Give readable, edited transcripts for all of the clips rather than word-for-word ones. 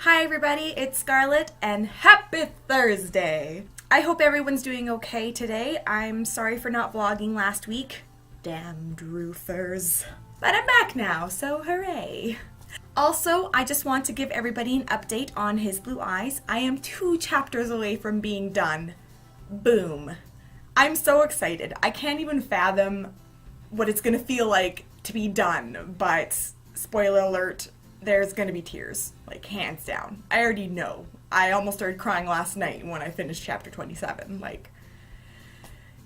Hi everybody, it's Scarlett and happy Thursday! I hope everyone's doing okay today. I'm sorry for not vlogging last week. Damned roofers. But I'm back now, so hooray! Also, I just want to give everybody an update on His Blue Eyes. I am 2 chapters away from being done. Boom. I'm so excited. I can't even fathom what it's gonna feel like to be done, but spoiler alert, there's gonna be tears, like hands down. I already know. I almost started crying last night when I finished chapter 27, like,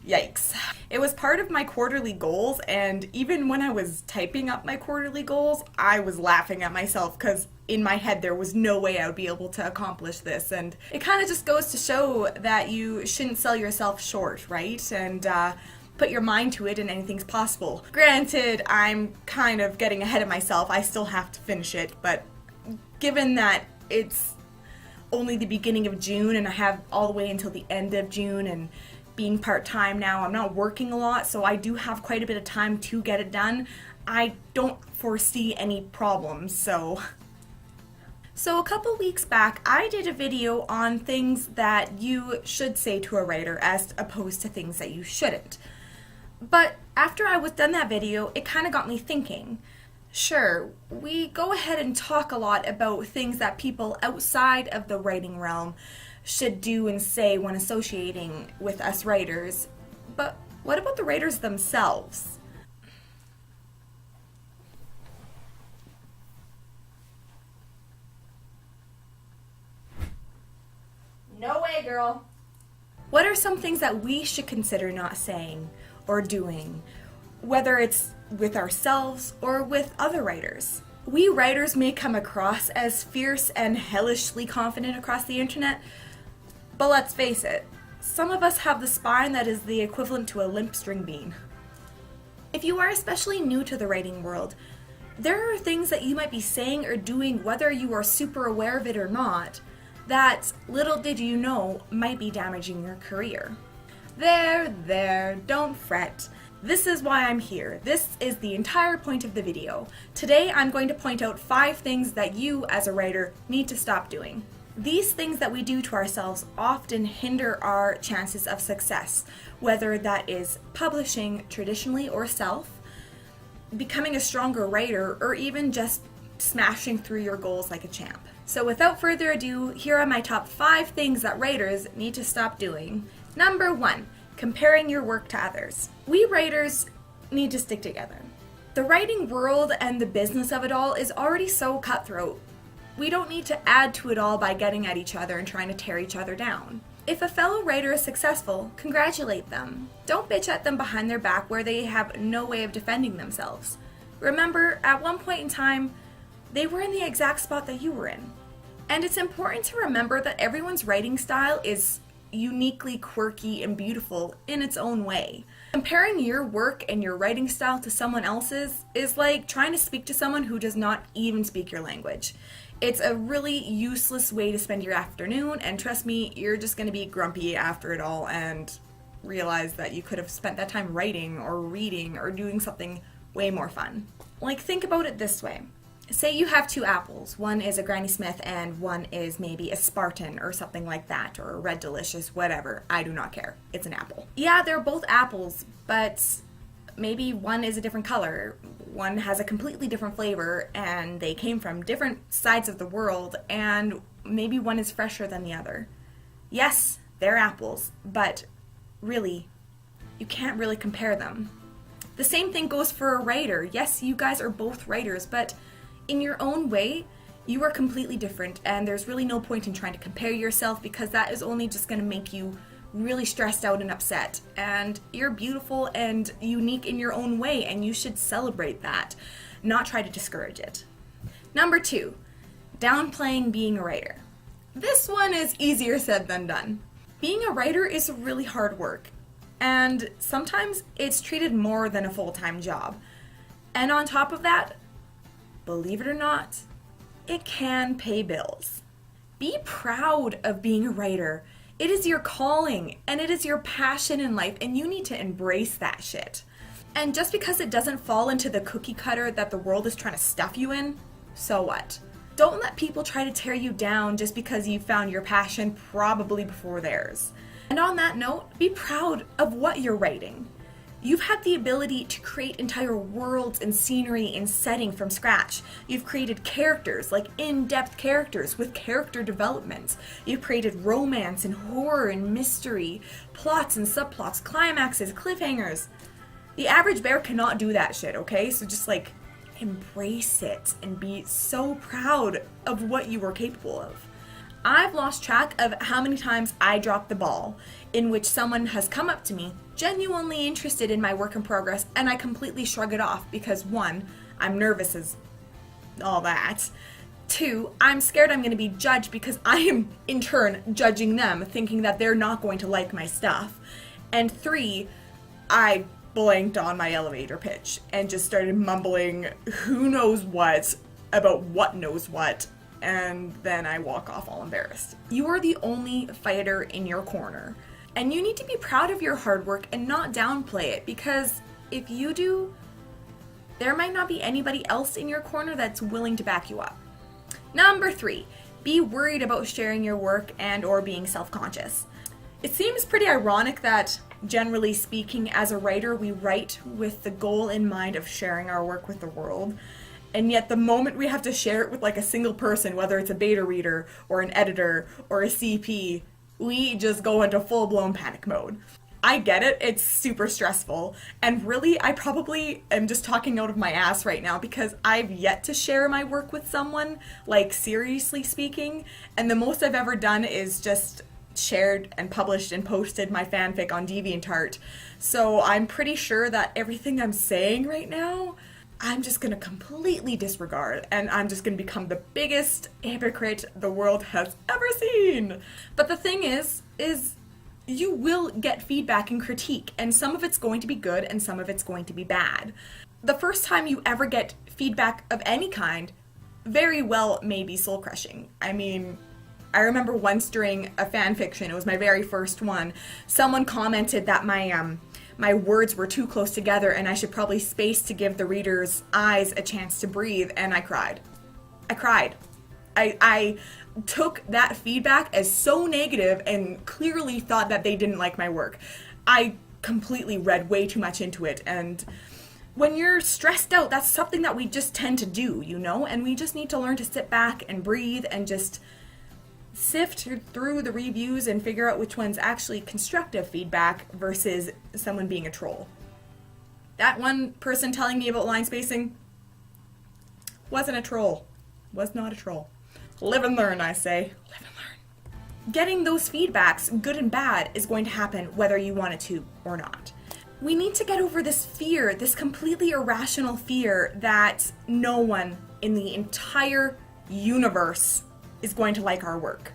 yikes. It was part of my quarterly goals, and even when I was typing up my quarterly goals, I was laughing at myself because in my head there was no way I would be able to accomplish this, and it kind of just goes to show that you shouldn't sell yourself short, right? And put your mind to it and anything's possible. Granted, I'm kind of getting ahead of myself. I still have to finish it, but given that it's only the beginning of June and I have all the way until the end of June, and being part-time now, I'm not working a lot, so I do have quite a bit of time to get it done. I don't foresee any problems, so a couple weeks back, I did a video on things that you should say to a writer as opposed to things that you shouldn't. But after I was done that video, it kind of got me thinking. Sure, we go ahead and talk a lot about things that people outside of the writing realm should do and say when associating with us writers, but what about the writers themselves? No way, girl. What are some things that we should consider not saying or doing, whether it's with ourselves or with other writers? We writers may come across as fierce and hellishly confident across the internet, but let's face it, some of us have the spine that is the equivalent to a limp string bean. If you are especially new to the writing world, there are things that you might be saying or doing, whether you are super aware of it or not, that, little did you know, might be damaging your career. There, don't fret. This is why I'm here. This is the entire point of the video. Today I'm going to point out 5 things that you, as a writer, need to stop doing. These things that we do to ourselves often hinder our chances of success, whether that is publishing traditionally or self, becoming a stronger writer, or even just smashing through your goals like a champ. So without further ado, here are my top 5 things that writers need to stop doing. Number 1, comparing your work to others. We writers need to stick together. The writing world and the business of it all is already so cutthroat. We don't need to add to it all by getting at each other and trying to tear each other down. If a fellow writer is successful, congratulate them. Don't bitch at them behind their back where they have no way of defending themselves. Remember, at one point in time, they were in the exact spot that you were in. And it's important to remember that everyone's writing style is uniquely quirky and beautiful in its own way. Comparing your work and your writing style to someone else's is like trying to speak to someone who does not even speak your language. It's a really useless way to spend your afternoon, and trust me, you're just going to be grumpy after it all and realize that you could have spent that time writing or reading or doing something way more fun. Like, think about it this way. Say you have 2 apples. One is a Granny Smith and one is maybe a Spartan or something like that, or a Red Delicious, whatever. I do not care. It's an apple. Yeah, they're both apples, but maybe one is a different color. One has a completely different flavor, and they came from different sides of the world, and maybe one is fresher than the other. Yes, they're apples, but really, you can't really compare them. The same thing goes for a writer. Yes, you guys are both writers, but in your own way, you are completely different, and there's really no point in trying to compare yourself because that is only just going to make you really stressed out and upset. And you're beautiful and unique in your own way, and you should celebrate that, not try to discourage it. Number 2, downplaying being a writer. This one is easier said than done. Being a writer is really hard work, and sometimes it's treated more than a full-time job. And on top of that, believe it or not, it can pay bills. Be proud of being a writer. It is your calling, and it is your passion in life, and you need to embrace that shit. And just because it doesn't fall into the cookie cutter that the world is trying to stuff you in, so what? Don't let people try to tear you down just because you found your passion probably before theirs. And on that note, be proud of what you're writing. You've had the ability to create entire worlds and scenery and setting from scratch. You've created characters, like in-depth characters with character development. You've created romance and horror and mystery, plots and subplots, climaxes, cliffhangers. The average bear cannot do that shit, okay? So just embrace it and be so proud of what you were capable of. I've lost track of how many times I dropped the ball in which someone has come up to me, genuinely interested in my work in progress, and I completely shrug it off because 1, I'm nervous as all that. 2, I'm scared I'm going to be judged because I am in turn judging them, thinking that they're not going to like my stuff. And 3, I blanked on my elevator pitch and just started mumbling who knows what about what knows what, and then I walk off all embarrassed. You are the only fighter in your corner, and you need to be proud of your hard work and not downplay it, because if you do, there might not be anybody else in your corner that's willing to back you up. Number 3, be worried about sharing your work and or being self-conscious. It seems pretty ironic that, generally speaking, as a writer, we write with the goal in mind of sharing our work with the world. And yet the moment we have to share it with a single person, whether it's a beta reader or an editor or a CP, we just go into full-blown panic mode. I get it, it's super stressful, and really I probably am just talking out of my ass right now because I've yet to share my work with someone, seriously speaking, and the most I've ever done is just shared and published and posted my fanfic on DeviantArt. So I'm pretty sure that everything I'm saying right now, I'm just going to completely disregard, and I'm just going to become the biggest hypocrite the world has ever seen. But the thing is you will get feedback and critique, and some of it's going to be good and some of it's going to be bad. The first time you ever get feedback of any kind very well may be soul-crushing. I mean, I remember once during a fan fiction, it was my very first one, someone commented that my words were too close together and I should probably space to give the reader's eyes a chance to breathe, and I cried. I took that feedback as so negative and clearly thought that they didn't like my work. I completely read way too much into it, and when you're stressed out, that's something that we just tend to do, and we just need to learn to sit back and breathe and just sift through the reviews and figure out which one's actually constructive feedback versus someone being a troll. That one person telling me about line spacing wasn't a troll. Was not a troll. Live and learn, I say. Live and learn. Getting those feedbacks, good and bad, is going to happen whether you want it to or not. We need to get over this fear, this completely irrational fear that no one in the entire universe is going to like our work.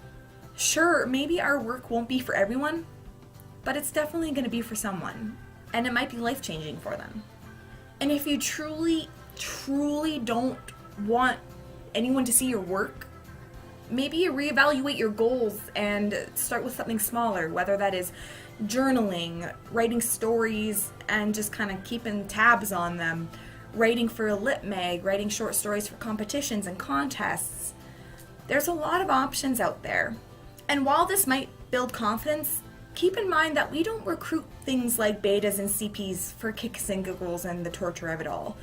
Sure, maybe our work won't be for everyone, but it's definitely going to be for someone, and it might be life-changing for them. And if you truly, truly don't want anyone to see your work, maybe you reevaluate your goals and start with something smaller, whether that is journaling, writing stories, and just kind of keeping tabs on them, writing for a lit mag, writing short stories for competitions and contests. There's a lot of options out there. And while this might build confidence, keep in mind that we don't recruit things like betas and CPs for kicks and giggles and the torture of it all.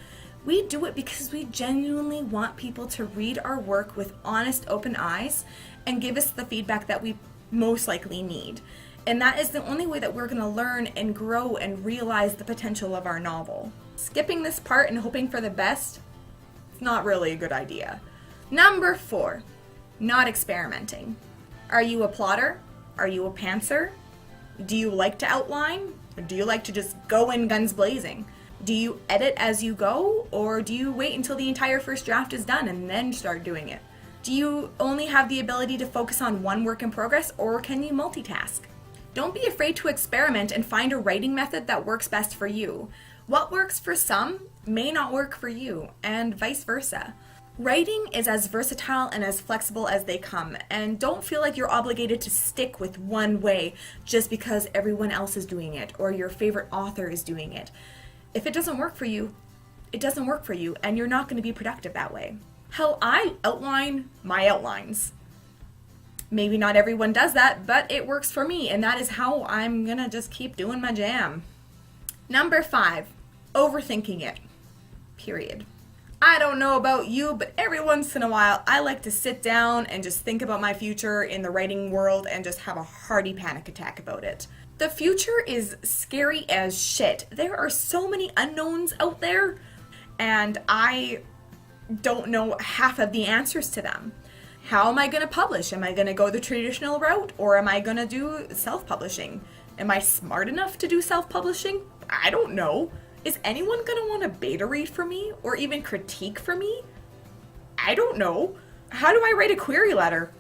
We do it because we genuinely want people to read our work with honest, open eyes and give us the feedback that we most likely need. And that is the only way that we're going to learn and grow and realize the potential of our novel. Skipping this part and hoping for the best, it's not really a good idea. Number 4, not experimenting. Are you a plotter? Are you a pantser? Do you like to outline? Or do you like to just go in guns blazing? Do you edit as you go, or do you wait until the entire first draft is done and then start doing it? Do you only have the ability to focus on one work in progress, or can you multitask? Don't be afraid to experiment and find a writing method that works best for you. What works for some may not work for you, and vice versa. Writing is as versatile and as flexible as they come, and don't feel like you're obligated to stick with one way just because everyone else is doing it or your favorite author is doing it. If it doesn't work for you, it doesn't work for you, and you're not going to be productive that way. how I outline my outlines. Maybe not everyone does that, but it works for me, and that is how I'm gonna just keep doing my jam. Number 5, overthinking it. Period. I don't know about you, but every once in a while I like to sit down and just think about my future in the writing world and just have a hearty panic attack about it. The future is scary as shit. There are so many unknowns out there, and I don't know half of the answers to them. How am I going to publish? Am I going to go the traditional route, or am I going to do self-publishing? Am I smart enough to do self-publishing? I don't know. Is anyone going to want to beta read for me or even critique for me? I don't know. How do I write a query letter?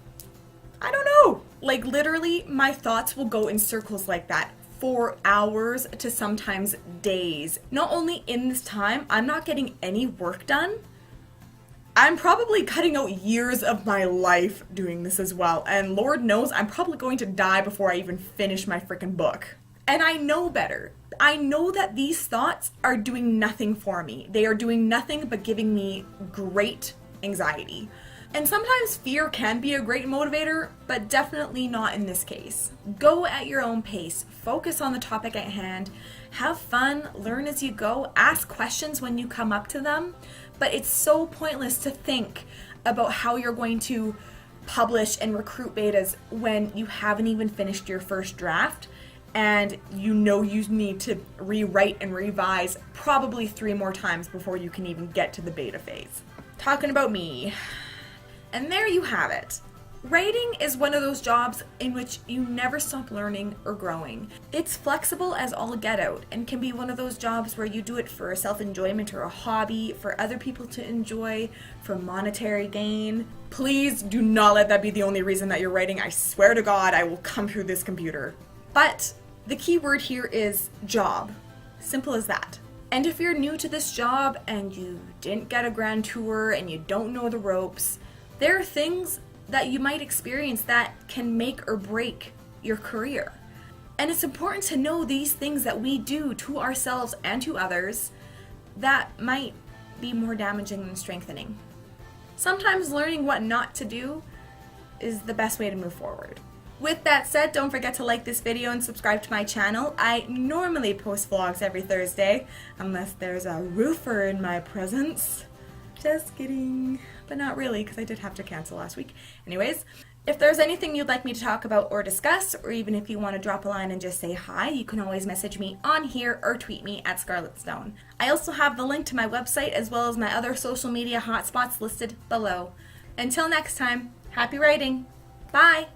I don't know. Like, literally, my thoughts will go in circles like that for hours to sometimes days. Not only in this time, I'm not getting any work done, I'm probably cutting out years of my life doing this as well. And Lord knows I'm probably going to die before I even finish my freaking book. And I know better. I know that these thoughts are doing nothing for me. They are doing nothing but giving me great anxiety. And sometimes fear can be a great motivator, but definitely not in this case. Go at your own pace. Focus on the topic at hand. Have fun. Learn as you go. Ask questions when you come up to them. But it's so pointless to think about how you're going to publish and recruit betas when you haven't even finished your first draft, and you know you need to rewrite and revise probably 3 more times before you can even get to the beta phase. Talking about me. And there you have it. Writing is one of those jobs in which you never stop learning or growing. It's flexible as all get out and can be one of those jobs where you do it for self-enjoyment or a hobby, for other people to enjoy, for monetary gain. Please do not let that be the only reason that you're writing. I swear to God, I will come through this computer. But the key word here is job. Simple as that. And if you're new to this job and you didn't get a grand tour and you don't know the ropes, there are things that you might experience that can make or break your career. And it's important to know these things that we do to ourselves and to others that might be more damaging than strengthening. Sometimes learning what not to do is the best way to move forward. With that said, don't forget to like this video and subscribe to my channel. I normally post vlogs every Thursday, unless there's a roofer in my presence. Just kidding. But not really, because I did have to cancel last week. Anyways, if there's anything you'd like me to talk about or discuss, or even if you want to drop a line and just say hi, you can always message me on here or tweet me at Scarlet Stone. I also have the link to my website as well as my other social media hotspots listed below. Until next time, happy writing. Bye!